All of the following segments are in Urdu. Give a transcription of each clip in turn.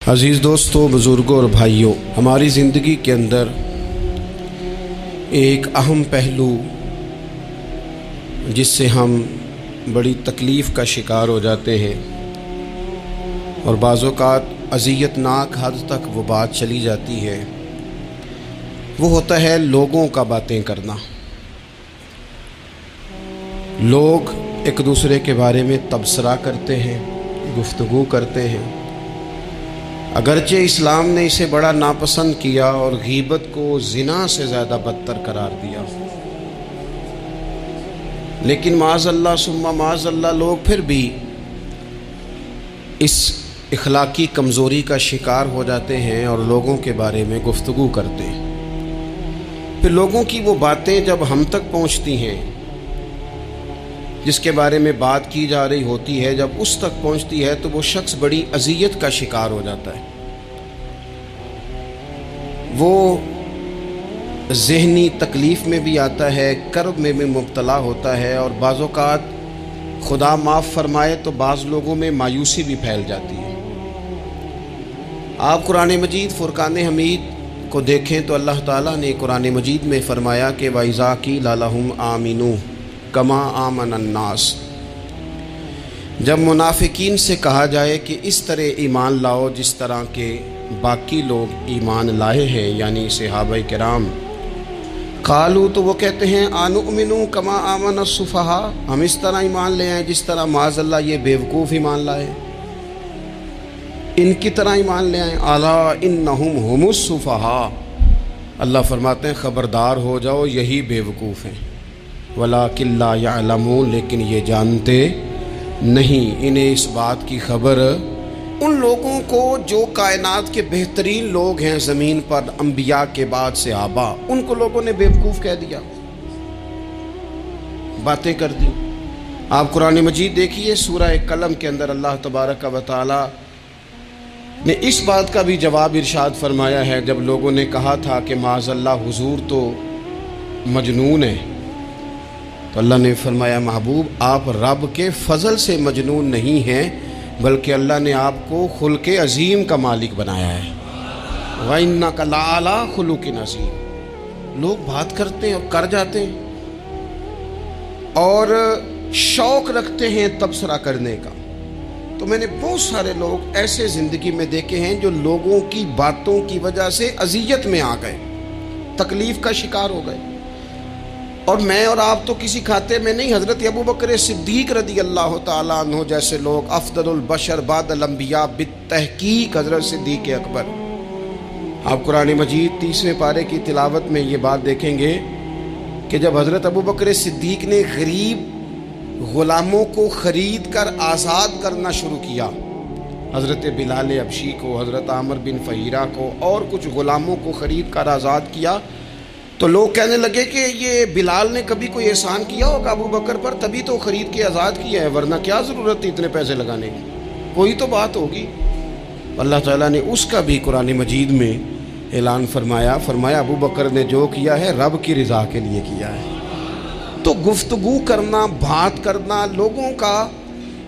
عزیز دوستوں، بزرگوں اور بھائیوں، ہماری زندگی کے اندر ایک اہم پہلو جس سے ہم بڑی تکلیف کا شکار ہو جاتے ہیں اور بعض اوقات اذیت ناک حد تک وہ بات چلی جاتی ہے، وہ ہوتا ہے لوگوں کا باتیں کرنا۔ لوگ ایک دوسرے کے بارے میں تبصرہ کرتے ہیں، گفتگو کرتے ہیں، اگرچہ اسلام نے اسے بڑا ناپسند کیا اور غیبت کو زنا سے زیادہ بدتر قرار دیا، لیکن معاذ اللہ ثم معاذ اللہ لوگ پھر بھی اس اخلاقی کمزوری کا شکار ہو جاتے ہیں اور لوگوں کے بارے میں گفتگو کرتے ہیں۔ پھر لوگوں کی وہ باتیں جب ہم تک پہنچتی ہیں، جس کے بارے میں بات کی جا رہی ہوتی ہے، جب اس تک پہنچتی ہے تو وہ شخص بڑی اذیت کا شکار ہو جاتا ہے، وہ ذہنی تکلیف میں بھی آتا ہے، کرب میں بھی مبتلا ہوتا ہے، اور بعض اوقات خدا معاف فرمائے تو بعض لوگوں میں مایوسی بھی پھیل جاتی ہے۔ آپ قرآن مجید فرقان حمید کو دیکھیں تو اللہ تعالیٰ نے قرآن مجید میں فرمایا کہ وَإِذَا قِيلَ لَهُمْ آمِنُوا كَمَا آمَنَ النَّاسُ، جب منافقین سے کہا جائے کہ اس طرح ایمان لاؤ جس طرح کے باقی لوگ ایمان لائے ہیں، یعنی صحابہ کرام، قالوا تو وہ کہتے ہیں انؤمن کما آمن السفہاء، ہم اس طرح ایمان لے آئیں جس طرح معاذ اللہ یہ بیوقوف ایمان لائے، ان کی طرح ایمان لے آئیں۔ الا انہم هم السفہاء، اللہ فرماتے ہیں خبردار ہو جاؤ یہی بیوقوف ہیں، ولکن لا یعلمون، لیکن یہ جانتے نہیں، انہیں اس بات کی خبر ان لوگوں کو جو کائنات کے بہترین لوگ ہیں زمین پر، انبیاء کے بعد صحابہ، ان کو لوگوں نے بیوقوف کہہ دیا، باتیں کر دی۔ آپ قرآن مجید دیکھیے سورہ قلم کے اندر اللہ تبارک و تعالی نے اس بات کا بھی جواب ارشاد فرمایا ہے، جب لوگوں نے کہا تھا کہ معاذ اللہ حضور تو مجنون ہے، تو اللہ نے فرمایا محبوب آپ رب کے فضل سے مجنون نہیں ہیں، بلکہ اللہ نے آپ کو خلق عظیم کا مالک بنایا ہے۔ وَإِنَّكَ لَعَلَىٰ خُلُقٍ عَظِيمٍ، لوگ بات کرتے ہیں اور کر جاتے ہیں اور شوق رکھتے ہیں تبصرہ کرنے کا۔ تو میں نے بہت سارے لوگ ایسے زندگی میں دیکھے ہیں جو لوگوں کی باتوں کی وجہ سے اذیت میں آ گئے، تکلیف کا شکار ہو گئے، اور میں اور آپ تو کسی کھاتے میں نہیں۔ حضرت ابوبکر صدیق رضی اللہ تعالیٰ عنہ جیسے لوگ، افضل البشر بعد الانبیاء بالتحقیق حضرت صدیق اکبر، آپ قرآن مجید 30ویں پارے کی تلاوت میں یہ بات دیکھیں گے کہ جب حضرت ابوبکر صدیق نے غریب غلاموں کو خرید کر آزاد کرنا شروع کیا، حضرت بلال حبشی کو، حضرت عامر بن فہیرہ کو اور کچھ غلاموں کو خرید کر آزاد کیا، تو لوگ کہنے لگے کہ یہ بلال نے کبھی کوئی احسان کیا ہوگا ابو بکر پر، تبھی تو خرید کے آزاد کیا ہے، ورنہ کیا ضرورت تھی اتنے پیسے لگانے کی، کوئی تو بات ہوگی۔ اللہ تعالیٰ نے اس کا بھی قرآن مجید میں اعلان فرمایا ابو بکر نے جو کیا ہے رب کی رضا کے لیے کیا ہے۔ تو گفتگو کرنا، بات کرنا، لوگوں کا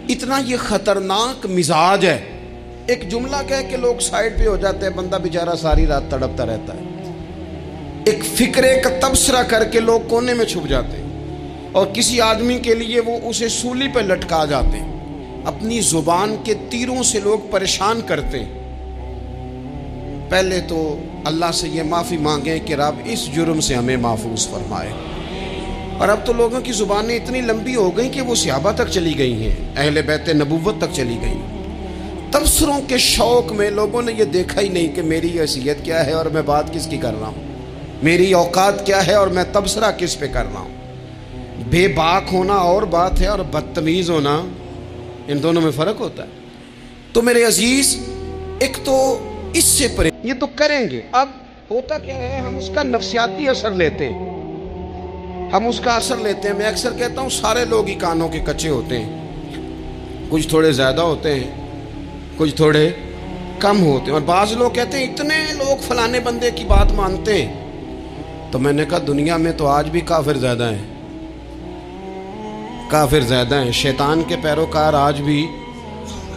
اتنا یہ خطرناک مزاج ہے، ایک جملہ کہہ کے لوگ سائڈ پہ ہو جاتے ہیں، بندہ بیچارہ ساری رات تڑپتا رہتا ہے، ایک فکرے کا تبصرہ کر کے لوگ کونے میں چھپ جاتے ہیں، اور کسی آدمی کے لیے وہ اسے سولی پہ لٹکا جاتے ہیں، اپنی زبان کے تیروں سے لوگ پریشان کرتے ہیں۔ پہلے تو اللہ سے یہ معافی مانگیں کہ رب اس جرم سے ہمیں محفوظ فرمائے۔ اور اب تو لوگوں کی زبانیں اتنی لمبی ہو گئیں کہ وہ صحابہ تک چلی گئی ہیں، اہل بیت نبوت تک چلی گئی۔ تبصروں کے شوق میں لوگوں نے یہ دیکھا ہی نہیں کہ میری حیثیت کیا ہے اور میں بات کس کی کر رہا ہوں، میری اوقات کیا ہے اور میں تبصرہ کس پہ کر رہا ہوں۔ بے باک ہونا اور بات ہے اور بدتمیز ہونا، ان دونوں میں فرق ہوتا ہے۔ تو میرے عزیز، ایک تو اس سے پرے یہ تو کریں گے، اب ہوتا کیا ہے ہم اس کا نفسیاتی اثر لیتے ہیں، ہم اس کا اثر لیتے ہیں۔ میں اکثر کہتا ہوں سارے لوگ ہی کانوں کے کچے ہوتے ہیں، کچھ تھوڑے زیادہ ہوتے ہیں، کچھ تھوڑے کم ہوتے ہیں، اور بعض لوگ کہتے ہیں اتنے لوگ فلانے بندے کی بات مانتے ہیں، تو میں نے کہا دنیا میں تو آج بھی کافر زیادہ ہیں، کافر زیادہ ہیں، شیطان کے پیروکار آج بھی،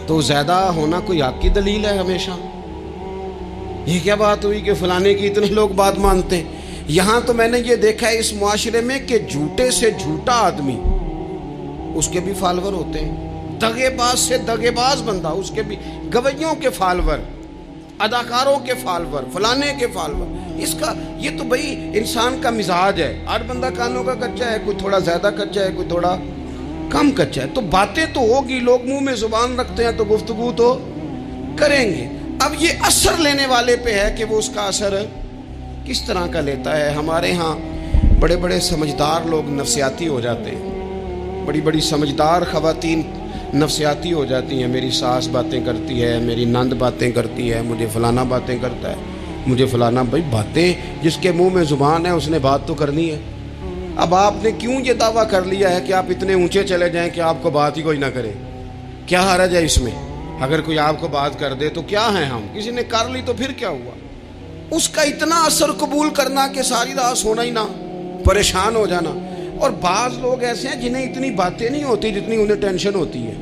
تو زیادہ ہونا کوئی حق کی دلیل ہے ہمیشہ؟ یہ کیا بات ہوئی کہ فلانے کی اتنے لوگ بات مانتے ہیں؟ یہاں تو میں نے یہ دیکھا ہے اس معاشرے میں کہ جھوٹے سے جھوٹا آدمی اس کے بھی فالوور ہوتے ہیں، دغے باز سے دغے باز بندہ اس کے بھی، گویوں کے فالوور، اداکاروں کے فالوور، فلانے کے فالوور۔ اس کا یہ تو بھئی انسان کا مزاج ہے، ہر بندہ کانوں کا کچا ہے، کوئی تھوڑا زیادہ کچا ہے، کوئی تھوڑا کم کچا ہے، تو باتیں تو ہوگی، لوگ منہ میں زبان رکھتے ہیں تو گفتگو تو کریں گے۔ اب یہ اثر لینے والے پہ ہے کہ وہ اس کا اثر کس طرح کا لیتا ہے۔ ہمارے ہاں بڑے بڑے سمجھدار لوگ نفسیاتی ہو جاتے ہیں، بڑی بڑی سمجھدار خواتین نفسیاتی ہو جاتی ہیں، میری ساس باتیں کرتی ہے، میری نند باتیں کرتی ہے، مجھے فلانا باتیں کرتا ہے، مجھے فلانا۔ بھائی باتیں، جس کے منہ میں زبان ہے اس نے بات تو کرنی ہے۔ اب آپ نے کیوں یہ دعویٰ کر لیا ہے کہ آپ اتنے اونچے چلے جائیں کہ آپ کو بات ہی کوئی نہ کرے؟ کیا حرج ہے اس میں؟ اگر کوئی آپ کو بات کر دے تو کیا ہیں ہم؟ کسی نے کر لی تو پھر کیا ہوا؟ اس کا اتنا اثر قبول کرنا کہ ساری رات سونا ہی نہ، پریشان ہو جانا۔ اور بعض لوگ ایسے ہیں جنہیں اتنی باتیں نہیں ہوتی جتنی انہیں ٹینشن ہوتی ہے،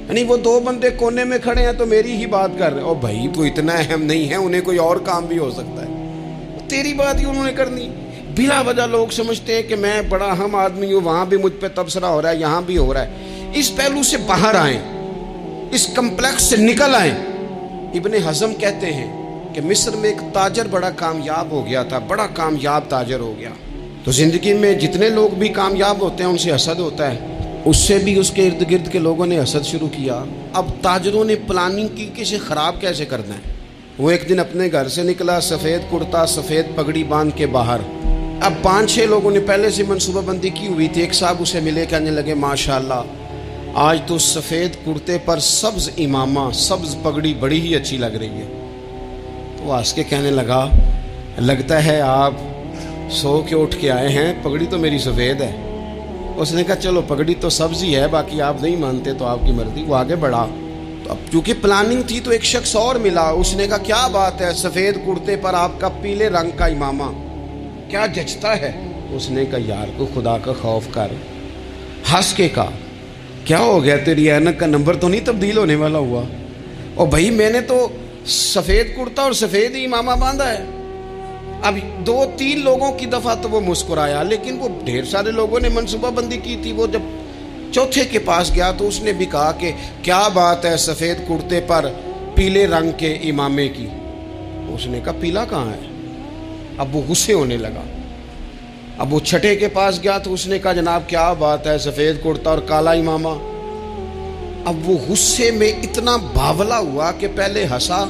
یعنی وہ دو بندے کونے میں کھڑے ہیں تو میری ہی بات کر رہے ہیں، اور بھائی تو اتنا اہم نہیں ہے، انہیں کوئی اور کام بھی ہو سکتا ہے، تیری بات ہی انہوں نے کرنی۔ بلا وجہ لوگ سمجھتے ہیں کہ میں بڑا اہم آدمی ہوں، وہاں بھی مجھ پہ تبصرہ ہو رہا ہے، یہاں بھی ہو رہا ہے۔ اس پہلو سے باہر آئیں، اس کمپلیکس سے نکل آئیں۔ ابن حزم کہتے ہیں کہ مصر میں ایک تاجر بڑا کامیاب ہو گیا تھا، بڑا کامیاب تاجر ہو گیا، تو زندگی میں جتنے لوگ بھی کامیاب ہوتے ہیں ان سے حسد ہوتا ہے، اس سے بھی اس کے ارد گرد کے لوگوں نے حسد شروع کیا۔ اب تاجروں نے پلاننگ کی کہ اسے خراب کیسے کرنا ہے۔ وہ ایک دن اپنے گھر سے نکلا، سفید کرتا سفید پگڑی باندھ کے باہر۔ اب 5-6 لوگوں نے پہلے سے منصوبہ بندی کی ہوئی تھی۔ ایک صاحب اسے ملے، کہنے لگے ماشاءاللہ آج تو سفید کرتے پر سبز امامہ، سبز پگڑی بڑی ہی اچھی لگ رہی ہے۔ تو وہ ہنس کے کہنے لگا لگتا ہے آپ سو کے اٹھ کے آئے ہیں، پگڑی تو میری سفید ہے۔ اس نے کہا چلو پگڑی تو سبز ہی ہے، باقی آپ نہیں مانتے تو آپ کی مرضی۔ وہ آگے بڑھا، تو اب چونکہ پلاننگ تھی تو ایک شخص اور ملا، اس نے کہا کیا بات ہے، سفید کرتے پر آپ کا پیلے رنگ کا امامہ کیا جچتا ہے۔ اس نے کہا یار کو خدا کا خوف کر، ہنس کے کہا کیا ہو گیا، تیری اینک کا نمبر تو نہیں تبدیل ہونے والا ہوا؟ اور بھائی میں نے تو سفید کرتا اور سفید ہی امامہ باندھا ہے۔ اب 2-3 لوگوں کی دفعہ تو وہ مسکرایا، لیکن وہ ڈھیر سارے لوگوں نے منصوبہ بندی کی تھی۔ وہ جب چوتھے کے پاس گیا تو اس نے بھی کہا کہ کیا بات ہے سفید کرتے پر پیلے رنگ کے امامے کی۔ اس نے کہا پیلا کہاں ہے؟ اب وہ غصے ہونے لگا۔ اب وہ چھٹے کے پاس گیا تو اس نے کہا جناب کیا بات ہے سفید کرتا اور کالا امامہ۔ اب وہ غصے میں اتنا باولا ہوا کہ پہلے ہنسا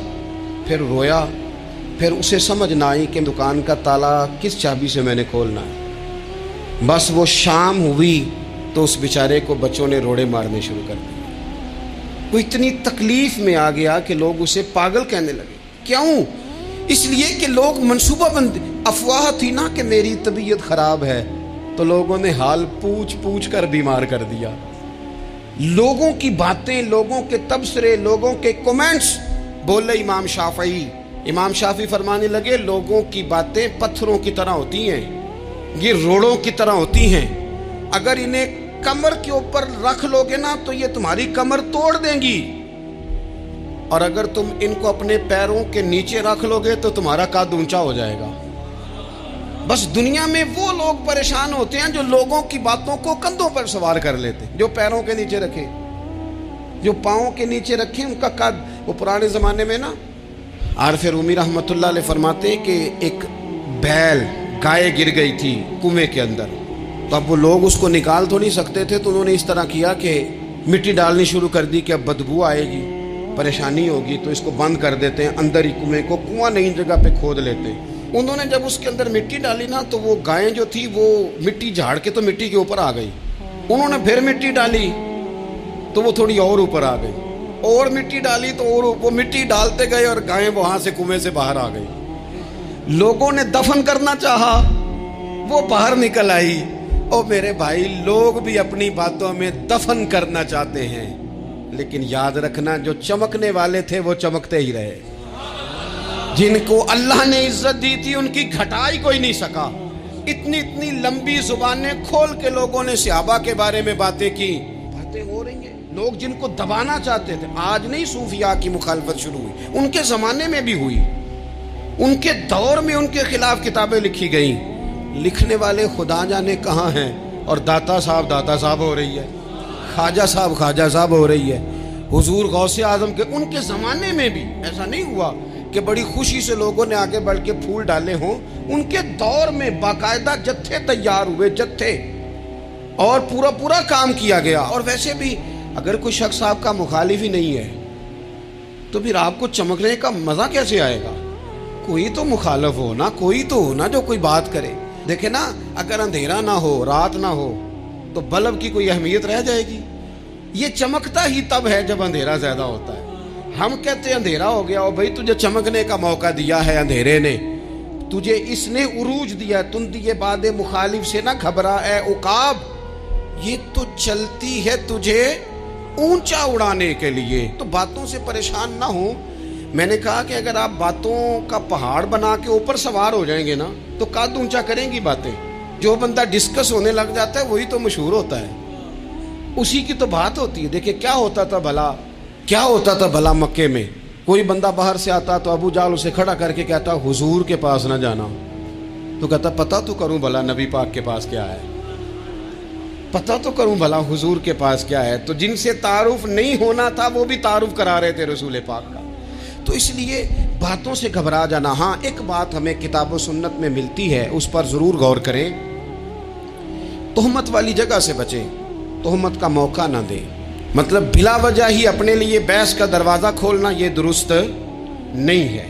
پھر رویا، پھر اسے سمجھ نہ آئی کہ دکان کا تالا کس چابی سے میں نے کھولنا ہے۔ بس وہ شام ہوئی تو اس بیچارے کو بچوں نے روڑے مارنے شروع کر دیے۔ وہ اتنی تکلیف میں آ گیا کہ لوگ اسے پاگل کہنے لگے۔ کیوں؟ اس لیے کہ لوگ منصوبہ بندی، افواہ تھی نا کہ میری طبیعت خراب ہے، تو لوگوں نے حال پوچھ پوچھ کر بیمار کر دیا۔ لوگوں کی باتیں، لوگوں کے تبصرے، لوگوں کے کومنٹس۔ بولے امام شافعی فرمانے لگے لوگوں کی باتیں پتھروں کی طرح ہوتی ہیں، یہ روڑوں کی طرح ہوتی ہیں، اگر انہیں کمر کے اوپر رکھ لو گے نا تو یہ تمہاری کمر توڑ دیں گی، اور اگر تم ان کو اپنے پیروں کے نیچے رکھ لو گے تو تمہارا قد اونچا ہو جائے گا۔ بس دنیا میں وہ لوگ پریشان ہوتے ہیں جو لوگوں کی باتوں کو کندھوں پر سوار کر لیتے، جو پیروں کے نیچے رکھے، جو پاؤں کے نیچے رکھے ان کا قد۔ وہ پرانے زمانے میں نا عارف رومی رحمۃ اللہ علیہ فرماتے ہیں کہ ایک بیل گائے گر گئی تھی کنویں کے اندر، تو اب وہ لوگ اس کو نکال تو نہیں سکتے تھے، تو انہوں نے اس طرح کیا کہ مٹی ڈالنی شروع کر دی کہ اب بدبو آئے گی، پریشانی ہوگی، تو اس کو بند کر دیتے ہیں، اندر ہی کنویں کو، کنواں نئی جگہ پہ کھود لیتے ہیں۔ انہوں نے جب اس کے اندر مٹی ڈالی نا تو وہ گائیں جو تھی وہ مٹی جھاڑ کے تو مٹی کے اوپر آ گئی، انہوں نے پھر مٹی ڈالی تو وہ تھوڑی اور اوپر آ گئی، اور مٹی ڈالی تو اور وہ مٹی ڈالتے گئے اور گائیں وہاں سے کنویں سے باہر آ گئی۔ لوگوں نے دفن کرنا چاہا، وہ باہر نکل آئی۔ اور میرے بھائی لوگ بھی اپنی باتوں میں دفن کرنا چاہتے ہیں، لیکن یاد رکھنا جو چمکنے والے تھے وہ چمکتے ہی رہے، جن کو اللہ نے عزت دی تھی ان کی گھٹائی کوئی نہیں سکا۔ اتنی اتنی لمبی زبانیں کھول کے لوگوں نے صحابہ کے بارے میں باتیں کی، باتیں ہو رہی ہیں۔ لوگ جن کو دبانا چاہتے تھے، آج نہیں صوفیاء کی مخالفت شروع ہوئی، ان کے زمانے میں بھی ہوئی، ان کے دور میں ان کے خلاف کتابیں لکھی گئیں، لکھنے والے خدا جانے کہاں ہیں، اور داتا صاحب ہو رہی ہے، خواجہ صاحب ہو رہی ہے۔ حضور غوث اعظم کے ان کے زمانے میں بھی ایسا نہیں ہوا کہ بڑی خوشی سے لوگوں نے آگے بڑھ کے پھول ڈالے ہوں، ان کے دور میں باقاعدہ جتھے تیار ہوئے، جتھے، اور پورا کام کیا گیا۔ اور ویسے بھی اگر کوئی شخص آپ کا مخالف ہی نہیں ہے تو پھر آپ کو چمکنے کا مزہ کیسے آئے گا؟ کوئی تو مخالف ہو نا، کوئی تو ہو نا جو کوئی بات کرے۔ دیکھیں نا، اگر اندھیرا نہ ہو، رات نہ ہو، تو بلب کی کوئی اہمیت رہ جائے گی؟ یہ چمکتا ہی تب ہے جب اندھیرا زیادہ ہوتا ہے۔ ہم کہتے ہیں اندھیرا ہو گیا، اور بھائی تجھے چمکنے کا موقع دیا ہے اندھیرے نے، تجھے اس نے عروج دیا، تندیے باد مخالف سے نہ گھبرا اے عقاب، یہ تو چلتی ہے تجھے اونچا اڑانے کے لیے۔ تو باتوں سے پریشان نہ ہو۔ میں نے کہا کہ اگر آپ باتوں کا پہاڑ بنا کے اوپر سوار ہو جائیں گے نا تو قد اونچا کریں گی باتیں۔ جو بندہ ڈسکس ہونے لگ جاتا ہے وہی تو مشہور ہوتا ہے، اسی کی تو بات ہوتی ہے۔ دیکھیں کیا ہوتا تھا بھلا مکے میں، کوئی بندہ باہر سے آتا تو ابو جہل اسے کھڑا کر کے کہتا حضور کے پاس نہ جانا، تو کہتا پتہ تو کروں بھلا نبی پاک کے پاس کیا ہے، پتہ تو کروں بھلا حضور کے پاس کیا ہے۔ تو جن سے تعارف نہیں ہونا تھا وہ بھی تعارف کرا رہے تھے رسول پاک کا۔ تو اس لیے باتوں سے گھبرا جانا۔ ہاں ایک بات ہمیں کتاب و سنت میں ملتی ہے، اس پر ضرور غور کریں، تہمت والی جگہ سے بچیں، تہمت کا موقع نہ دیں۔ مطلب بلا وجہ ہی اپنے لیے بحث کا دروازہ کھولنا یہ درست نہیں ہے۔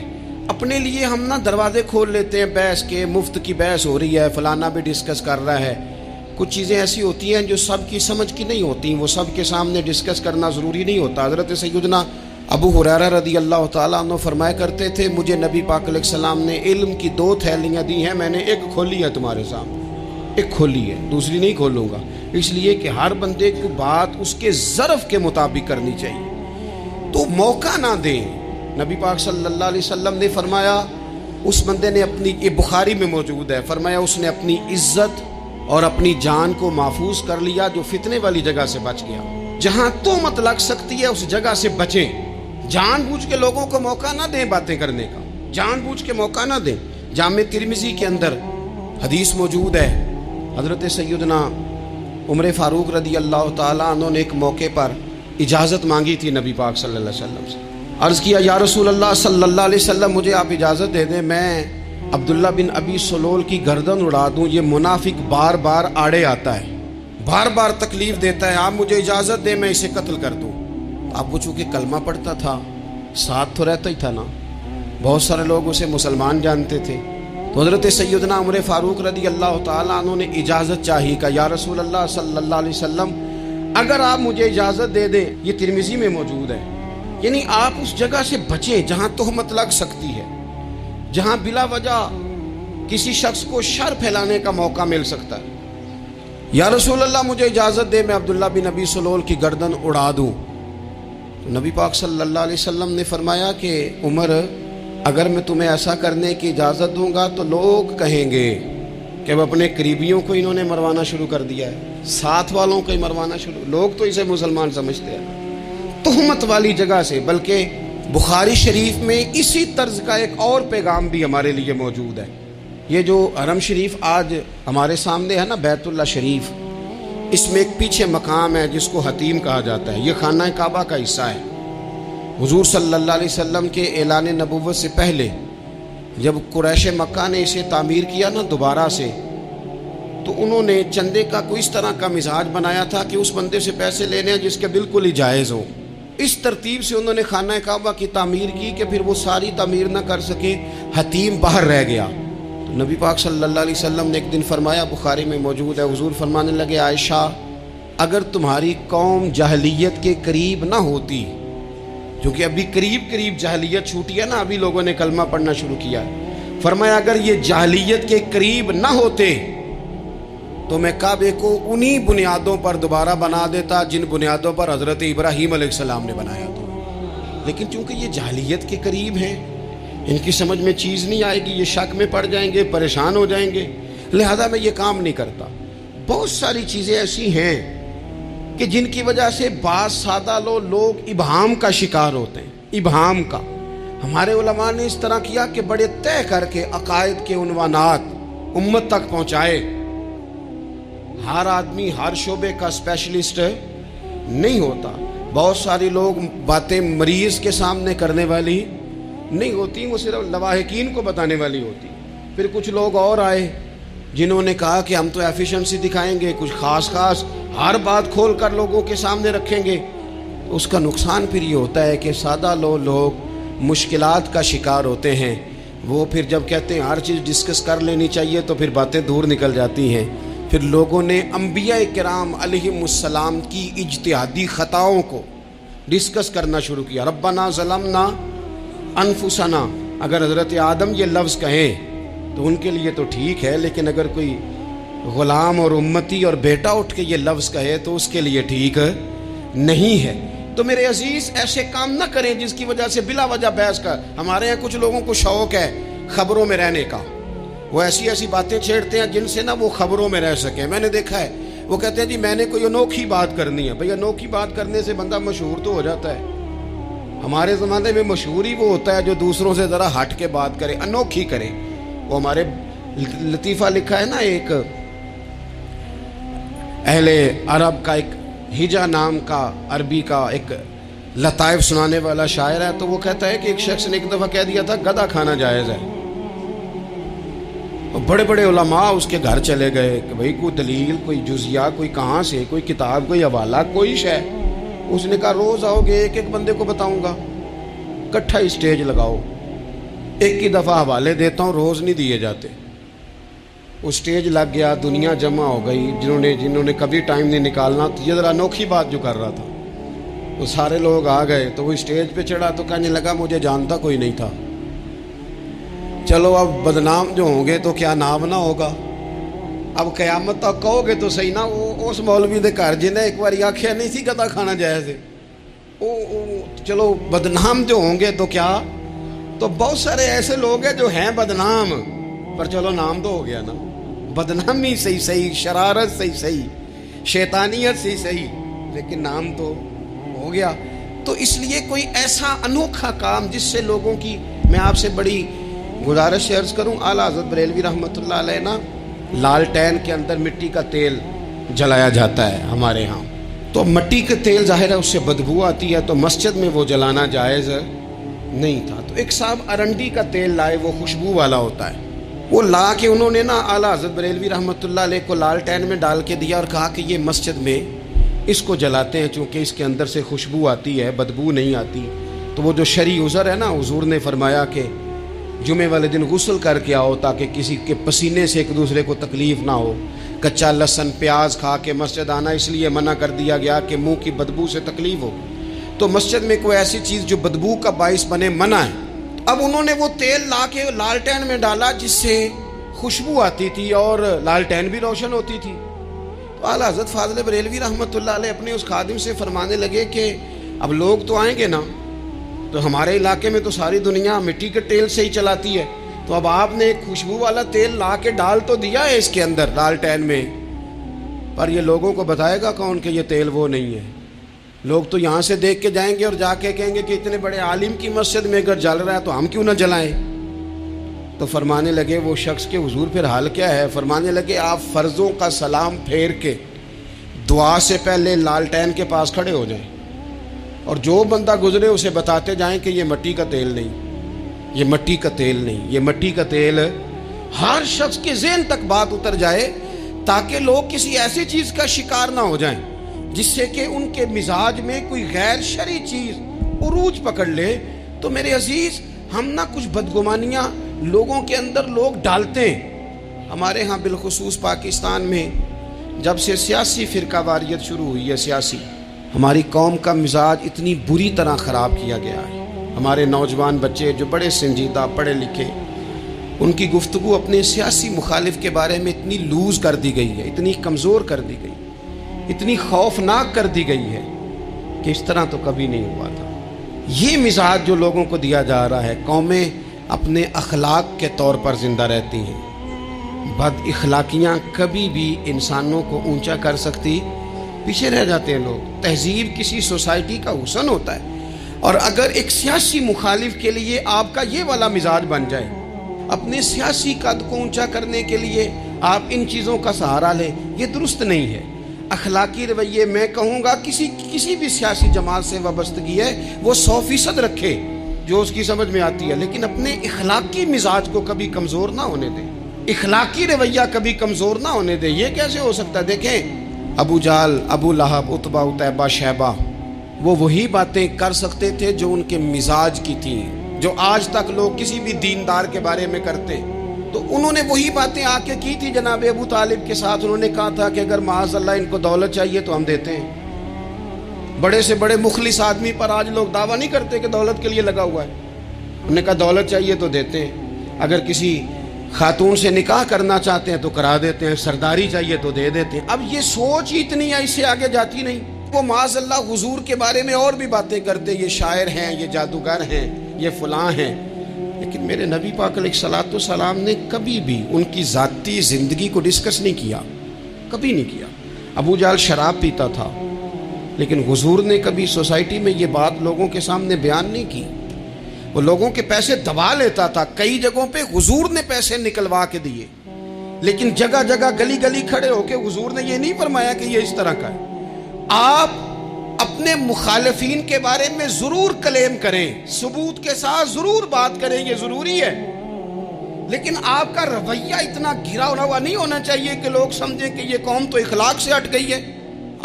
اپنے لیے ہم نہ دروازے کھول لیتے ہیں بحث کے، مفت کی بحث ہو رہی ہے، فلانا بھی ڈسکس کر رہا ہے۔ کچھ چیزیں ایسی ہوتی ہیں جو سب کی سمجھ کی نہیں ہوتی، وہ سب کے سامنے ڈسکس کرنا ضروری نہیں ہوتا۔ حضرت سیدنا ابو ہریرہ رضی اللہ تعالیٰ عنہ فرمایا کرتے تھے مجھے نبی پاک علیہ السلام نے علم کی 2 تھیلیاں دی ہیں، میں نے ایک کھولی ہے تمہارے سامنے، ایک کھولی ہے، دوسری نہیں کھولوں گا، اس لیے کہ ہر بندے کو بات اس کے ظرف کے مطابق کرنی چاہیے۔ تو موقع نہ دیں۔ نبی پاک صلی اللہ علیہ وسلم نے فرمایا اس بندے نے اپنی، یہ بخاری میں موجود ہے، فرمایا اس نے اپنی عزت اور اپنی جان کو محفوظ کر لیا جو فتنے والی جگہ سے بچ گیا۔ جہاں تہمت لگ سکتی ہے اس جگہ سے بچیں، جان بوجھ کے لوگوں کو موقع نہ دیں باتیں کرنے کا، جان بوجھ کے موقع نہ دیں۔ جامع ترمذی کے اندر حدیث موجود ہے، حضرت سیدنا عمر فاروق رضی اللہ تعالیٰ عنہ نے ایک موقع پر اجازت مانگی تھی نبی پاک صلی اللہ علیہ وسلم سے۔ عرض کیا یا رسول اللہ صلی اللہ علیہ وسلم مجھے آپ اجازت دے دیں، میں عبداللہ بن ابی سلول کی گردن اڑا دوں، یہ منافق بار بار آڑے آتا ہے، بار بار تکلیف دیتا ہے، آپ مجھے اجازت دیں میں اسے قتل کر دوں۔ اب وہ چونکہ کلمہ پڑھتا تھا، ساتھ تو رہتا ہی تھا نا، بہت سارے لوگ اسے مسلمان جانتے تھے، تو حضرت سیدنا عمر فاروق رضی اللہ تعالیٰ عنہ نے اجازت چاہی کہ یا رسول اللہ صلی اللہ علیہ وسلم اگر آپ مجھے اجازت دے دیں، یہ ترمذی میں موجود ہے، یعنی آپ اس جگہ سے بچیں جہاں تہمت لگ سکتی ہے، جہاں بلا وجہ کسی شخص کو شر پھیلانے کا موقع مل سکتا ہے۔ یا رسول اللہ مجھے اجازت دے میں عبداللہ بن ابی سلول کی گردن اڑا دوں۔ نبی پاک صلی اللہ علیہ وسلم نے فرمایا کہ عمر اگر میں تمہیں ایسا کرنے کی اجازت دوں گا تو لوگ کہیں گے کہ اب اپنے قریبیوں کو انہوں نے مروانا شروع کر دیا ہے، ساتھ والوں کو ہی مروانا شروع، لوگ تو اسے مسلمان سمجھتے ہیں۔ تہمت والی جگہ سے، بلکہ بخاری شریف میں اسی طرز کا ایک اور پیغام بھی ہمارے لیے موجود ہے۔ یہ جو حرم شریف آج ہمارے سامنے ہے نا، بیت اللہ شریف، اس میں ایک پیچھے مقام ہے جس کو حتیم کہا جاتا ہے، یہ خانہ کعبہ کا حصہ ہے۔ حضور صلی اللہ علیہ وسلم کے اعلان نبوت سے پہلے جب قریش مکہ نے اسے تعمیر کیا نا دوبارہ سے، تو انہوں نے چندے کا کوئی اس طرح کا مزاج بنایا تھا کہ اس بندے سے پیسے لینے ہیں جس کے بالکل ہی جائز ہو۔ اس ترتیب سے انہوں نے خانہ کعبہ کی تعمیر کی کہ پھر وہ ساری تعمیر نہ کر سکے، حتیم باہر رہ گیا۔ تو نبی پاک صلی اللہ علیہ وسلم نے ایک دن فرمایا، بخاری میں موجود ہے، حضور فرمانے لگے عائشہ اگر تمہاری قوم جاہلیت کے قریب نہ ہوتی، کیونکہ ابھی قریب جاہلیت چھوٹی ہے نا، ابھی لوگوں نے کلمہ پڑھنا شروع کیا ہے، فرمایا اگر یہ جاہلیت کے قریب نہ ہوتے تو میں کعبے کو انہی بنیادوں پر دوبارہ بنا دیتا جن بنیادوں پر حضرت ابراہیم علیہ السلام نے بنایا تھا، لیکن چونکہ یہ جاہلیت کے قریب ہیں، ان کی سمجھ میں چیز نہیں آئے گی، یہ شک میں پڑ جائیں گے، پریشان ہو جائیں گے، لہذا میں یہ کام نہیں کرتا۔ بہت ساری چیزیں ایسی ہیں کہ جن کی وجہ سے بعض سادہ لوگ ابہام کا شکار ہوتے ہیں، ابہام کا، ہمارے علماء نے اس طرح کیا کہ بڑے طے کر کے عقائد کے عنوانات امت تک پہنچائے۔ ہر آدمی ہر شعبے کا اسپیشلسٹ نہیں ہوتا، بہت ساری لوگ باتیں مریض کے سامنے کرنے والی نہیں ہوتی، وہ صرف لواحقین کو بتانے والی ہوتی۔ پھر کچھ لوگ اور آئے جنہوں نے کہا کہ ہم تو ایفیشنسی دکھائیں گے، کچھ خاص ہر بات کھول کر لوگوں کے سامنے رکھیں گے۔ تو اس کا نقصان پھر یہ ہوتا ہے کہ سادہ لوگ مشکلات کا شکار ہوتے ہیں۔ وہ پھر جب کہتے ہیں ہر چیز ڈسکس کر لینی چاہیے تو پھر باتیں دور نکل جاتی ہیں۔ پھر لوگوں نے انبیاء کرام علیہم السلام کی اجتہادی خطاؤں کو ڈسکس کرنا شروع کیا۔ ربنا ظلمنا انفسنا، اگر حضرت آدم یہ لفظ کہیں تو ان کے لیے تو ٹھیک ہے، لیکن اگر کوئی غلام اور امتی اور بیٹا اٹھ کے یہ لفظ کہے تو اس کے لیے ٹھیک نہیں ہے۔ تو میرے عزیز ایسے کام نہ کریں جس کی وجہ سے بلا وجہ بحث کا۔ ہمارے یہاں کچھ لوگوں کو شوق ہے خبروں میں رہنے کا، وہ ایسی باتیں چھیڑتے ہیں جن سے نہ وہ خبروں میں رہ سکیں۔ میں نے دیکھا ہے وہ کہتے ہیں جی میں نے کوئی انوکھی بات کرنی ہے۔ بھئی انوکھی بات کرنے سے بندہ مشہور تو ہو جاتا ہے۔ ہمارے زمانے میں مشہور ہی وہ ہوتا ہے جو دوسروں سے ذرا ہٹ کے بات کرے، انوکھی کرے۔ وہ ہمارے لطیفہ لکھا ہے نا، ایک اہل عرب کا، ایک ہجا نام کا عربی کا ایک لطائف سنانے والا شاعر ہے، تو وہ کہتا ہے کہ ایک شخص نے ایک دفعہ کہہ دیا تھا گدھا کھانا جائز ہے۔ بڑے بڑے علماء اس کے گھر چلے گئے کہ بھئی کوئی دلیل، کوئی جزیہ، کوئی کہاں سے، کوئی کتاب، کوئی حوالہ، کوئی شے۔ اس نے کہا روز آؤ گے ایک ایک بندے کو بتاؤں گا، کٹھا ہی سٹیج لگاؤ، ایک ہی دفعہ حوالے دیتا ہوں، روز نہیں دیے جاتے۔ وہ سٹیج لگ گیا، دنیا جمع ہو گئی، جنہوں نے کبھی ٹائم نہیں نکالنا، تو یہ ذرا انوکھی بات جو کر رہا تھا وہ سارے لوگ آ گئے۔ تو وہ اسٹیج پہ چڑھا تو کہنے لگا مجھے جانتا کوئی نہیں تھا، چلو اب بدنام جو ہوں گے تو کیا نام نہ ہوگا، اب قیامت تک کہو گے تو صحیح نا۔ وہ اس مولوی دے گھر جنہیں ایک بار آخیا نہیں سی گدھا کھانا جائز ہے، چلو بدنام جو ہوں گے تو کیا۔ تو بہت سارے ایسے لوگ ہیں جو ہیں بدنام، پر چلو نام تو ہو گیا نا، بدنامی صحیح، شرارت صحیح، شیطانیت صحیح، لیکن نام تو ہو گیا۔ تو اس لیے کوئی ایسا انوکھا کام جس سے لوگوں کی، میں آپ سے بڑی گزارش عرض کروں، اعلیٰ حضرت بریلوی رحمۃ اللہ علیہ نا، لالٹین کے اندر مٹی کا تیل جلایا جاتا ہے ہمارے ہاں، تو مٹی کا تیل ظاہر ہے اس سے بدبو آتی ہے، تو مسجد میں وہ جلانا جائز نہیں تھا۔ تو ایک صاحب ارنڈی کا تیل لائے، وہ خوشبو والا ہوتا ہے، وہ لا کے انہوں نے نا اعلیٰ حضرت بریلوی رحمۃ اللہ علیہ کو لالٹین میں ڈال کے دیا اور کہا کہ یہ مسجد میں اس کو جلاتے ہیں چونکہ اس کے اندر سے خوشبو آتی ہے، بدبو نہیں آتی۔ تو وہ جو شرعی عذر ہے نا، حضور نے فرمایا کہ جمعے والے دن غسل کر کے آؤ تاکہ کسی کے پسینے سے ایک دوسرے کو تکلیف نہ ہو۔ کچا لہسن پیاز کھا کے مسجد آنا اس لیے منع کر دیا گیا کہ منہ کی بدبو سے تکلیف ہو، تو مسجد میں کوئی ایسی چیز جو بدبو کا باعث بنے منع ہے۔ اب انہوں نے وہ تیل لا کے لالٹین میں ڈالا جس سے خوشبو آتی تھی اور لالٹین بھی روشن ہوتی تھی۔ تو اعلیٰ حضرت فاضل بریلوی رحمۃ اللہ علیہ اپنے اس خادم سے فرمانے لگے کہ اب لوگ تو آئیں گے نا، تو ہمارے علاقے میں تو ساری دنیا مٹی کے تیل سے ہی چلاتی ہے، تو اب آپ نے ایک خوشبو والا تیل لا کے ڈال تو دیا ہے اس کے اندر لالٹین میں، پر یہ لوگوں کو بتائے گا کون کہ یہ تیل وہ نہیں ہے؟ لوگ تو یہاں سے دیکھ کے جائیں گے اور جا کے کہیں گے کہ اتنے بڑے عالم کی مسجد میں اگر جل رہا ہے تو ہم کیوں نہ جلائیں۔ تو فرمانے لگے وہ شخص کے حضور پھر حال کیا ہے؟ فرمانے لگے آپ فرضوں کا سلام پھیر کے دعا سے پہلے لالٹین کے پاس کھڑے ہو جائیں اور جو بندہ گزرے اسے بتاتے جائیں کہ یہ مٹی کا تیل نہیں، یہ مٹی کا تیل نہیں، یہ مٹی کا تیل۔ ہر شخص کے ذہن تک بات اتر جائے تاکہ لوگ کسی ایسی چیز کا شکار نہ ہو جائیں جس سے کہ ان کے مزاج میں کوئی غیر شرعی چیز عروج پکڑ لے۔ تو میرے عزیز ہم نہ کچھ بدگمانیاں لوگوں کے اندر لوگ ڈالتے ہیں۔ ہمارے ہاں بالخصوص پاکستان میں جب سے سیاسی فرقہ واریت شروع ہوئی ہے، سیاسی، ہماری قوم کا مزاج اتنی بری طرح خراب کیا گیا ہے۔ ہمارے نوجوان بچے جو بڑے سنجیدہ پڑھے لکھے، ان کی گفتگو اپنے سیاسی مخالف کے بارے میں اتنی لوز کر دی گئی ہے، اتنی کمزور کر دی گئی، اتنی خوفناک کر دی گئی ہے کہ اس طرح تو کبھی نہیں ہوا تھا۔ یہ مزاج جو لوگوں کو دیا جا رہا ہے، قومیں اپنے اخلاق کے طور پر زندہ رہتی ہیں۔ بد اخلاقیاں کبھی بھی انسانوں کو اونچا کر سکتی، پیچھے رہ جاتے ہیں لوگ۔ تہذیب کسی سوسائٹی کا حسن ہوتا ہے اور اگر ایک سیاسی مخالف کے لیے آپ کا یہ والا مزاج بن جائے، اپنے سیاسی قد کو اونچا کرنے کے لیے آپ ان چیزوں کا سہارا لیں، یہ درست نہیں ہے۔ اخلاقی رویے میں کہوں گا کسی بھی سیاسی جماعت سے وابستگی ہے وہ 100% رکھے جو اس کی سمجھ میں آتی ہے، لیکن اپنے اخلاقی مزاج کو کبھی کمزور نہ ہونے دیں، اخلاقی رویہ کبھی کمزور نہ ہونے دیں۔ یہ کیسے ہو سکتا ہے؟ دیکھیں، ابو جہل، ابو لہب، عتبہ، عتیبہ، شیبہ، وہ وہی باتیں کر سکتے تھے جو ان کے مزاج کی تھیں، جو آج تک لوگ کسی بھی دیندار کے بارے میں کرتے، تو انہوں نے وہی باتیں آ کے کی تھی جناب ابو طالب کے ساتھ۔ انہوں نے کہا تھا کہ اگر معاذ اللہ ان کو دولت چاہیے تو ہم دیتے ہیں۔ بڑے سے بڑے مخلص آدمی پر آج لوگ دعویٰ نہیں کرتے کہ دولت کے لیے لگا ہوا ہے، انہوں نے کہا دولت چاہیے تو دیتے ہیں، اگر کسی خاتون سے نکاح کرنا چاہتے ہیں تو کرا دیتے ہیں، سرداری چاہیے تو دے دیتے ہیں۔ اب یہ سوچ ہی اتنی ہے، اس سے آگے جاتی نہیں۔ وہ معاذ اللہ حضور کے بارے میں اور بھی باتیں کرتے، یہ شاعر ہیں، یہ جادوگر ہیں، یہ فلاں ہیں، لیکن میرے نبی پاک علیہ الصلوۃ والسلام نے کبھی بھی ان کی ذاتی زندگی کو ڈسکس نہیں کیا، کبھی نہیں کیا۔ ابو جہل شراب پیتا تھا، لیکن حضور نے کبھی سوسائٹی میں یہ بات لوگوں کے سامنے بیان نہیں کی۔ وہ لوگوں کے پیسے دبا لیتا تھا، کئی جگہوں پہ حضور نے پیسے نکلوا کے دیے، لیکن جگہ جگہ گلی گلی کھڑے ہو کے حضور نے یہ نہیں فرمایا کہ یہ اس طرح کا ہے۔ آپ اپنے مخالفین کے بارے میں ضرور کلیم کریں، ثبوت کے ساتھ ضرور بات کریں، یہ ضروری ہے، لیکن آپ کا رویہ اتنا گھرا ہوا نہیں ہونا چاہیے کہ لوگ سمجھیں کہ یہ قوم تو اخلاق سے ہٹ گئی ہے۔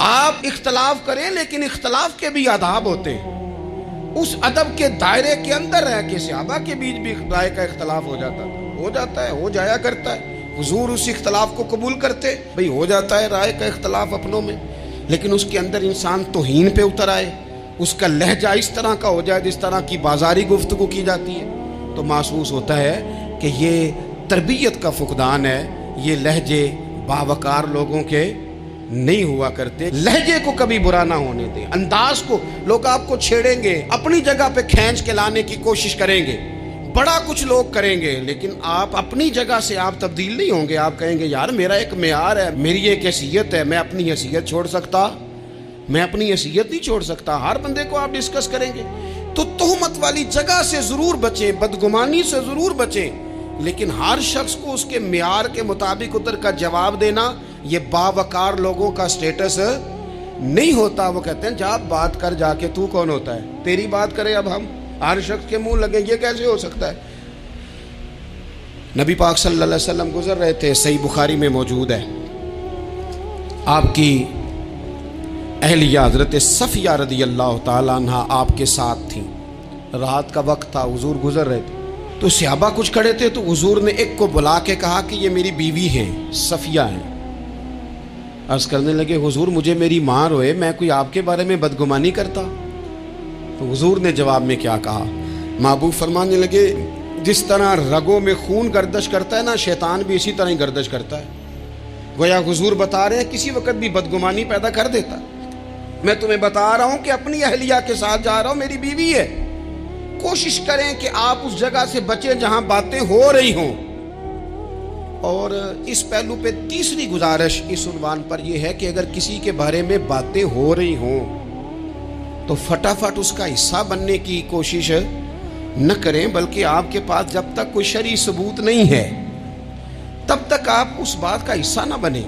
آپ اختلاف کریں، لیکن اختلاف کے بھی آداب ہوتے ہیں، اس ادب کے دائرے کے اندر رہ کے صحابہ کے بیچ بھی رائے کا اختلاف ہو جاتا ہے، ہو جایا کرتا ہے۔ حضور اس اختلاف کو قبول کرتے، بھئی ہو جاتا ہے رائے کا اختلاف اپنوں میں، لیکن اس کے اندر انسان توہین پہ اتر آئے، اس کا لہجہ اس طرح کا ہو جائے جس طرح کی بازاری گفتگو کی جاتی ہے، تو محسوس ہوتا ہے کہ یہ تربیت کا فقدان ہے، یہ لہجے باوقار لوگوں کے نہیں ہوا کرتے۔ لہجے کو کبھی برا نہ ہونے دیں، انداز کو، لوگ آپ کو چھیڑیں گے، اپنی جگہ پہ کھینچ کے لانے کی کوشش کریں گے، بڑا کچھ لوگ کریں گے، لیکن آپ اپنی جگہ سے آپ تبدیل نہیں ہوں گے۔ آپ کہیں گے یار میرا ایک معیار ہے، میری ایک حیثیت ہے، میں اپنی حیثیت چھوڑ سکتا؟ میں اپنی حیثیت نہیں چھوڑ سکتا۔ ہر بندے کو آپ ڈسکس کریں گے تو تہمت والی جگہ سے ضرور بچیں، بدگمانی سے ضرور بچیں، لیکن ہر شخص کو اس کے معیار کے مطابق ادھر کا جواب دینا یہ باوقار لوگوں کا سٹیٹس نہیں ہوتا۔ وہ کہتے ہیں جا بات کر، جا کے تو کون ہوتا ہے تیری بات کرے، اب ہم ہر شخص کے منہ لگیں، یہ کیسے ہو سکتا ہے؟ نبی پاک صلی اللہ علیہ وسلم گزر رہے تھے، صحیح بخاری میں موجود ہے، آپ کی اہلیہ حضرت صفیہ رضی اللہ تعالیٰ عنہ آپ کے ساتھ تھیں، رات کا وقت تھا، حضور گزر رہے تھے، تو صحابہ کچھ کھڑے تھے، تو حضور نے ایک کو بلا کے کہا کہ یہ میری بیوی ہیں، صفیہ ہیں۔ عرض کرنے لگے حضور مجھے میری ماں روئے، میں کوئی آپ کے بارے میں بدگمانی کرتا؟ تو حضور نے جواب میں کیا کہا؟ محبوب فرمانے لگے جس طرح رگوں میں خون گردش کرتا ہے نا، شیطان بھی اسی طرح ہی گردش کرتا ہے۔ گویا حضور بتا رہے ہیں کسی وقت بھی بدگمانی پیدا کر دیتا۔ میں تمہیں بتا رہا ہوں کہ اپنی اہلیہ کے ساتھ جا رہا ہوں، میری بیوی ہے، کوشش کریں کہ آپ اس جگہ سے بچیں جہاں باتیں ہو رہی ہوں۔ اور اس پہلو پہ تیسری گزارش اس عنوان پر یہ ہے کہ اگر کسی کے بارے میں باتیں ہو رہی ہوں تو فٹافٹ اس کا حصہ بننے کی کوشش نہ کریں، بلکہ آپ کے پاس جب تک کوئی شرعی ثبوت نہیں ہے تب تک آپ اس بات کا حصہ نہ بنیں۔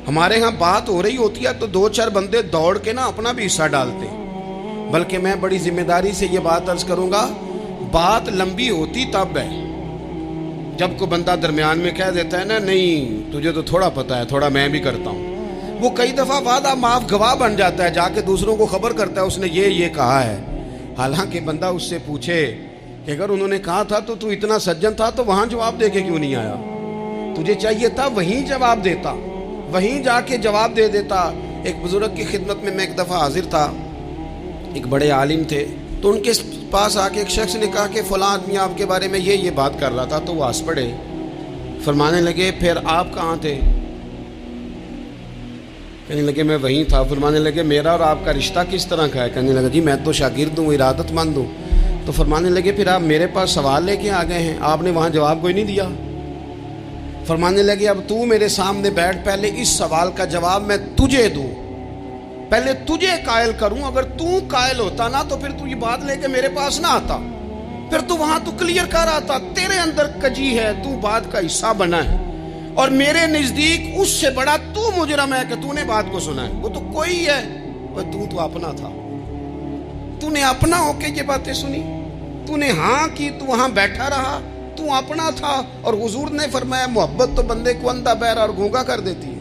ہمارے ہاں بات ہو رہی ہوتی ہے تو دو چار بندے دوڑ کے نا اپنا بھی حصہ ڈالتے، بلکہ میں بڑی ذمہ داری سے یہ بات عرض کروں گا، بات لمبی ہوتی تب ہے جب کوئی بندہ درمیان میں کہہ دیتا ہے نا نہیں تجھے تو تھوڑا پتہ ہے، تھوڑا میں بھی کرتا ہوں۔ وہ کئی دفعہ وعدہ معاف گواہ بن جاتا ہے، جا کے دوسروں کو خبر کرتا ہے اس نے یہ کہا ہے، حالانکہ بندہ اس سے پوچھے کہ اگر انہوں نے کہا تھا تو اتنا سجن تھا تو وہاں جواب دے کے کیوں نہیں آیا؟ تجھے چاہیے تھا وہیں جواب دیتا، وہیں جا کے جواب دے دیتا۔ ایک بزرگ کی خدمت میں ایک دفعہ حاضر تھا، ایک بڑے عالم تھے، تو ان کے پاس آ کے ایک شخص نے کہا کہ فلاں آدمی آپ کے بارے میں یہ بات کر رہا تھا، تو وہ ہنس پڑے، فرمانے لگے پھر آپ کہاں تھے؟ کہنے لگے میں وہیں تھا۔ فرمانے لگے میرا اور آپ کا رشتہ کس طرح کا ہے؟ کہنے لگا جی میں تو شاگرد ہوں، ارادت مند ہوں۔ تو فرمانے لگے پھر آپ میرے پاس سوال لے کے آ گئے ہیں، آپ نے وہاں جواب کوئی نہیں دیا۔ فرمانے لگے اب تو میرے سامنے بیٹھ، پہلے اس سوال کا جواب میں تجھے دوں، پہلے تجھے قائل کروں، اگر تو قائل ہوتا نا تو پھر تو یہ بات لے کے میرے پاس نہ آتا، پھر تو وہاں تو کلیئر کر آتا، تیرے اندر کجی ہے، تو بات کا حصہ بنا ہے، اور میرے نزدیک اس سے بڑا تو مجرم ہے کہ تو نے بات کو سنا ہے، وہ تو کوئی ہے، اور تو اپنا تھا، تو نے اپنا ہو کے یہ باتیں سنی، تو نے ہاں کی، تو وہاں بیٹھا رہا، تو اپنا تھا۔ اور حضور نے فرمایا محبت تو بندے کو اندھا بہرا اور گونگا کر دیتی ہے،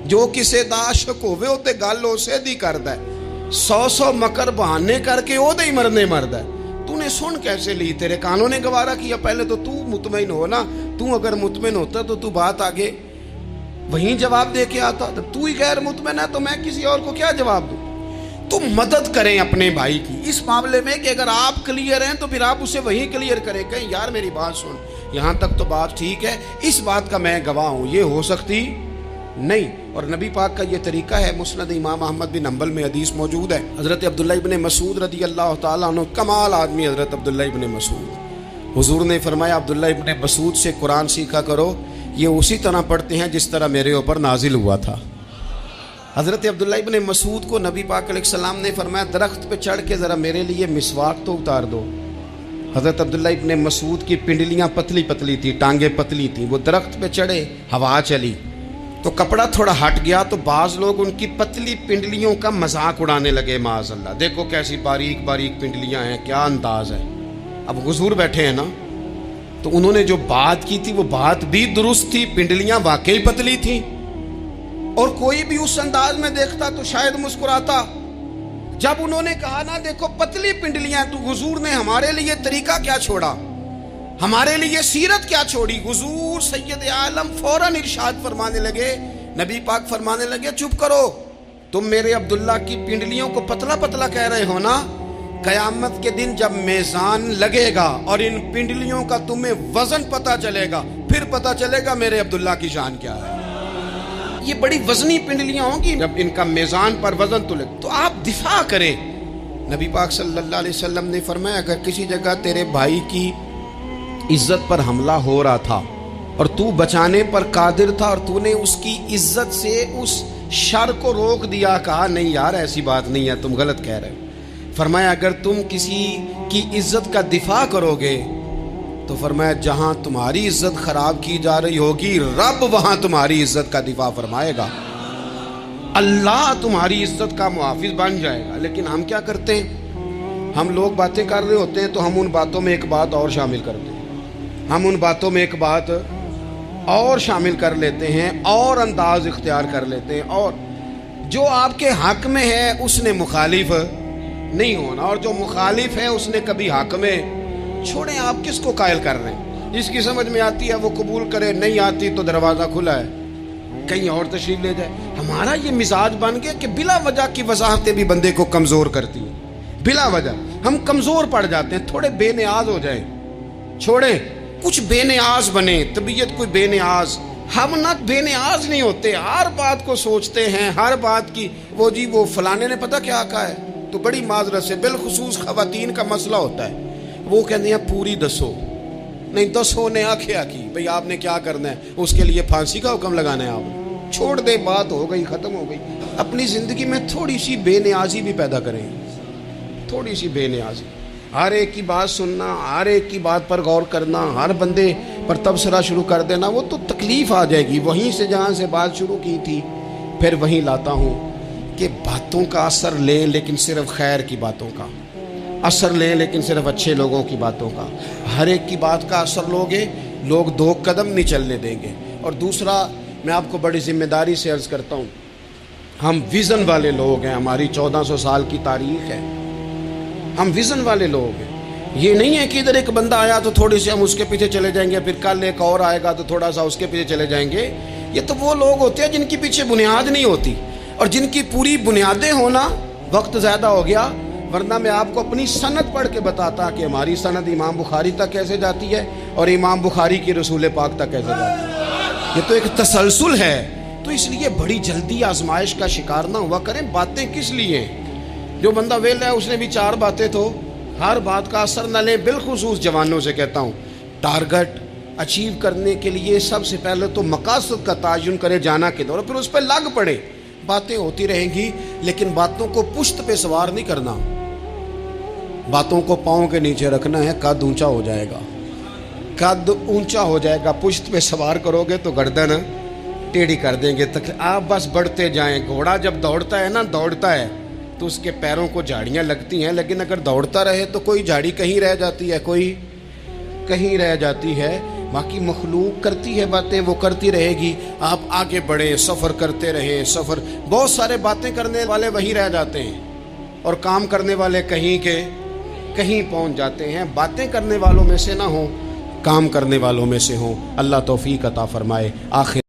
جو کسے دا عاشق ہوئے ہوتے گل اسے دی کردا ہے، 100 مکر بہانے کر کے او دے ہی مرنے مرد ہے۔ تو نے سن کیسے لی؟ تیرے کانوں نے گوارا کیا؟ پہلے تو مطمئن ہو نا، تو اگر مطمئن ہوتا تو بات آگے وہیں جواب دے کے آتا، تو ہی غیر مطمئن ہے تو میں کسی اور کو کیا جواب دوں؟ تو مدد کریں اپنے بھائی کی اس معاملے میں کہ اگر آپ کلیئر ہیں تو پھر آپ اسے وہیں کلیئر کریں، کہیں یار میری بات سن، یہاں تک تو بات ٹھیک ہے، اس بات کا میں گواہ ہوں، یہ ہو سکتی نہیں۔ اور نبی پاک کا یہ طریقہ ہے، مسند امام احمد بن حنبل میں حدیث موجود ہے، حضرت عبداللہ ابن مسعود رضی اللہ تعالیٰ عنہ، کمال آدمی حضرت عبداللہ ابن مسعود، حضور نے فرمایا عبداللہ ابن مسعود سے قرآن سیکھا کرو، یہ اسی طرح پڑھتے ہیں جس طرح میرے اوپر نازل ہوا تھا۔ حضرت عبداللہ ابن مسعود کو نبی پاک علیہ السلام نے فرمایا درخت پہ چڑھ کے ذرا میرے لیے مسواک تو اتار دو۔ حضرت عبداللہ ابن مسعود کی پنڈلیاں پتلی پتلی تھی، ٹانگیں پتلی تھیں، وہ درخت پہ چڑھے، ہوا چلی تو کپڑا تھوڑا ہٹ گیا، تو بعض لوگ ان کی پتلی پنڈلیوں کا مذاق اڑانے لگے، معاذ اللہ، دیکھو کیسی باریک باریک پنڈلیاں ہیں، کیا انداز ہے۔ اب حضور بیٹھے ہیں نا، تو انہوں نے جو بات کی تھی وہ بات بھی درست تھی، پنڈلیاں واقعی پتلی تھیں، اور کوئی بھی اس انداز میں دیکھتا تو شاید مسکراتا۔ جب انہوں نے کہا نا دیکھو پتلی پنڈلیاں، تو حضور نے ہمارے لیے طریقہ کیا چھوڑا، ہمارے لیے سیرت کیا چھوڑی؟ حضور سید عالم فوراً ارشاد فرمانے لگے، نبی پاک فرمانے لگے چپ کرو، تم میرے عبداللہ کی پنڈلیوں کو پتلا پتلا کہہ رہے ہو نا، قیامت کے دن جب میزان لگے گا اور ان پنڈلیوں کا تمہیں وزن پتہ چلے گا، پھر پتہ چلے گا میرے عبداللہ کی شان کیا ہے۔ یہ بڑی وزنی پنڈلیاں ہوں گی، جب ان کا میزان پر وزن تلے تو آپ دفاع کریں۔ نبی پاک صلی اللہ علیہ وسلم نے فرمایا اگر کسی جگہ تیرے بھائی کی عزت پر حملہ ہو رہا تھا اور تو بچانے پر قادر تھا اور تو نے اس کی عزت سے اس شر کو روک دیا، کہا نہیں یار ایسی بات نہیں ہے، تم غلط کہہ رہے ہو، فرمایا اگر تم کسی کی عزت کا دفاع کرو گے تو فرمایا جہاں تمہاری عزت خراب کی جا رہی ہوگی رب وہاں تمہاری عزت کا دفاع فرمائے گا، اللہ تمہاری عزت کا محافظ بن جائے گا۔ لیکن ہم کیا کرتے ہیں، ہم لوگ باتیں کر رہے ہوتے ہیں تو ہم ان باتوں میں ایک بات اور شامل کرتے ہیں، ہم ان باتوں میں ایک بات اور شامل کر لیتے ہیں اور انداز اختیار کر لیتے ہیں، اور جو آپ کے حق میں ہے اس نے مخالف نہیں ہونا، اور جو مخالف ہے اس نے کبھی حق میں چھوڑیں۔ آپ کس کو قائل کر رہے ہیں؟ جس کی سمجھ میں آتی ہے وہ قبول کرے، نہیں آتی تو دروازہ کھلا ہے، کہیں اور تشریف لے جائے۔ ہمارا یہ مزاج بن گیا کہ بلا وجہ کی وضاحتیں بھی بندے کو کمزور کرتی ہیں، بلا وجہ ہم کمزور پڑ جاتے ہیں، تھوڑے بے نیاز ہو جائیں، چھوڑیں کچھ بے نیاز بنے، طبیعت کوئی بے نیاز، ہم نہ بے نیاز نہیں ہوتے، ہر بات کو سوچتے ہیں، ہر بات کی وہ جی وہ فلانے نے پتہ کیا کہا ہے، تو بڑی معذرت سے بالخصوص خواتین کا مسئلہ ہوتا ہے، وہ کہتے ہیں پوری دسو، نہیں دسو نے آخیا کی بھئی آپ نے کیا کرنا ہے، اس کے لیے پھانسی کا حکم لگانا ہے، آپ چھوڑ دے، بات ہو گئی ختم ہو گئی۔ اپنی زندگی میں تھوڑی سی بے نیازی بھی پیدا کریں، تھوڑی سی بے نیازی، ہر ایک کی بات سننا، ہر ایک کی بات پر غور کرنا، ہر بندے پر تبصرہ شروع کر دینا، وہ تو تکلیف آ جائے گی۔ وہیں سے جہاں سے بات شروع کی تھی پھر وہیں لاتا ہوں کہ باتوں کا اثر لیں لیکن صرف خیر کی باتوں کا اثر لیں، لیکن صرف اچھے لوگوں کی باتوں کا، ہر ایک کی بات کا اثر لوگے لوگ دو قدم نہیں چلنے دیں گے۔ اور دوسرا میں آپ کو بڑی ذمہ داری سے عرض کرتا ہوں، ہم ویژن والے لوگ ہیں، ہماری 1400 سال کی تاریخ ہے، ہم ویژن والے لوگ ہیں۔ یہ نہیں ہے کہ ادھر ایک بندہ آیا تو تھوڑی سی ہم اس کے پیچھے چلے جائیں گے، پھر کل ایک اور آئے گا تو تھوڑا سا اس کے پیچھے چلے جائیں گے۔ یہ تو وہ لوگ ہوتے ہیں جن کی پیچھے بنیاد نہیں ہوتی، اور جن کی پوری بنیادیں ہونا وقت زیادہ ہو گیا، ورنہ میں آپ کو اپنی سند پڑھ کے بتاتا کہ ہماری سند امام بخاری تک کیسے جاتی ہے اور امام بخاری کی رسول پاک تک کیسے جاتی ہے۔ یہ تو ایک تسلسل ہے، تو اس لیے بڑی جلدی آزمائش کا شکار نہ ہوا کریں۔ باتیں کس لیے ہیں؟ جو بندہ ویلا ہے اس نے بھی 4 باتیں، تو ہر بات کا اثر نہ لیں۔ بالخصوص جوانوں سے کہتا ہوں، ٹارگٹ اچیو کرنے کے لیے سب سے پہلے تو مقاصد کا تعین کرے، جانا کدھر، اور پھر اس پہ لگ پڑے۔ باتیں ہوتی رہیں گی، لیکن باتوں کو پشت پہ سوار نہیں کرنا، باتوں کو پاؤں کے نیچے رکھنا ہے، قد اونچا ہو جائے گا، قد اونچا ہو جائے گا۔ پشت پہ سوار کرو گے تو گردن ٹیڑھی کر دیں گے، آپ بس بڑھتے جائیں۔ گھوڑا جب دوڑتا ہے نا، دوڑتا ہے تو اس کے پیروں کو جھاڑیاں لگتی ہیں، لیکن اگر دوڑتا رہے تو کوئی جھاڑی کہیں رہ جاتی ہے، کوئی کہیں رہ جاتی ہے۔ باقی مخلوق کرتی ہے باتیں، وہ کرتی رہے گی، آپ آگے بڑھیں، سفر کرتے رہیں۔ سفر بہت سارے باتیں کرنے والے وہیں رہ جاتے ہیں اور کام کرنے والے کہیں کے کہیں پہنچ جاتے ہیں۔ باتیں کرنے والوں میں سے نہ ہوں، کام کرنے والوں میں سے ہوں۔ اللہ توفیق عطا فرمائے۔ آخر